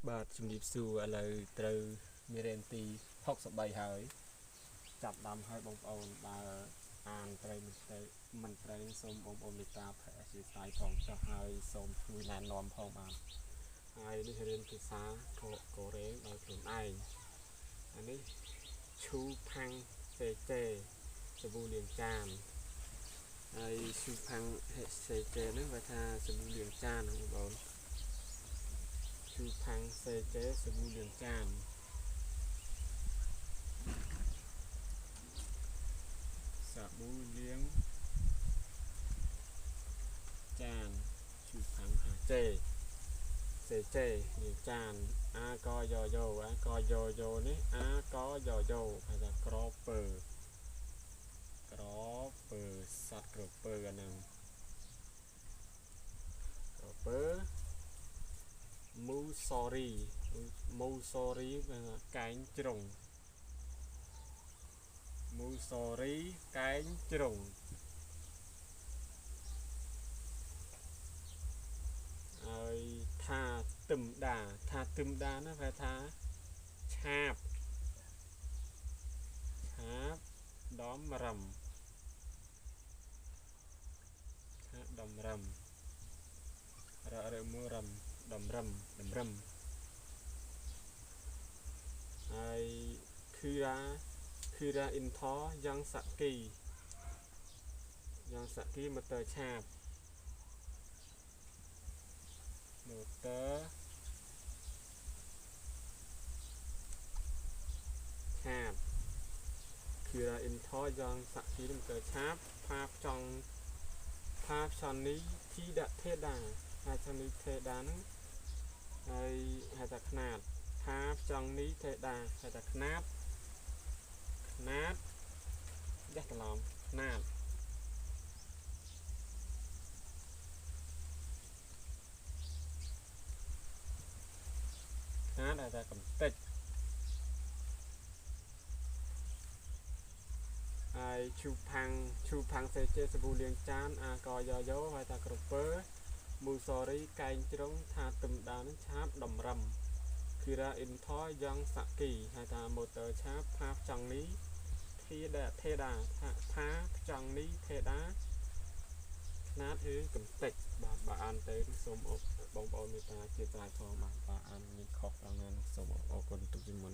បាទជំរាបសួរឥឡូវត្រូវមានរៀនទី63ហើយចាប់ដើមហើយបងប្អូនបើអានត្រូវមិនត្រូវសូមបងប្អូនមេត្តាអធិស្ឋានផងចុះហើយសូមជួយណែនាំផងបាទហើយនេះរៀនភាសាកូរ៉េដោយខ្លួនឯងអានេះឈូផាំងសេចេសាប៊ូលាងចានហើយឈូផាំងសេចេហ្នឹងគេថាសាប៊ូលាងចានបងប្អូនឈូផាំងសេចេសាប៊ូលាងចានសាប៊ូលាងចានឈូផាំងហាចេសេចេលាងចានអាកយ៉យ៉អាកយ៉យ៉នេះអាកយ៉យ៉គេថាក្រពើសត្វក្រពើអាហ្នឹងក្រពើមូសរីគេថាកែងជ្រុងមូសរីកែងជ្រុងហើយថាទឹមដាណាគេថាឆាបដំរឹមរមរឹមដំរឹមហើយខឺរ៉ាអ៊ីនថយ៉ាងសាគីម៉ូទ័រឆាបម៉ូទ័រឆាបខឺរ៉ាអ៊ីនថយ៉ាងសាគីម៉ូទ័រឆាបផាផ្ចង់នេះធីដៈទេដាហើយចង់នេះទេដាហ្នឹងហើយហៅថាខ្នាតផាផ្ចង់នេះទេដាហៅថាខ្នាតដេះច្រឡំខ្នាតហៅថាកំតិចហើយឈូផាំងសេចេសាប៊ូលាងចានអាកយ៉យ៉ហៅថាក្រពើមូសរីកែងជ្រុងថាទឹមដានឹងឆាបដំរឹមគីរ៉ាអ៊ីនថយ៉ាងសាគីហៅថាម៉ូទ័រឆាបផាផ្ចង់នេះទេដាផាផ្ចង់នេះទេដាខ្នាតឬកំតិចបាទបើអានទៅសូមបងប្អូនមេត្តាជាស្រ័យផងបាទបើអានមានខុសដល់ណាសូមអរគុណទុកជាមុន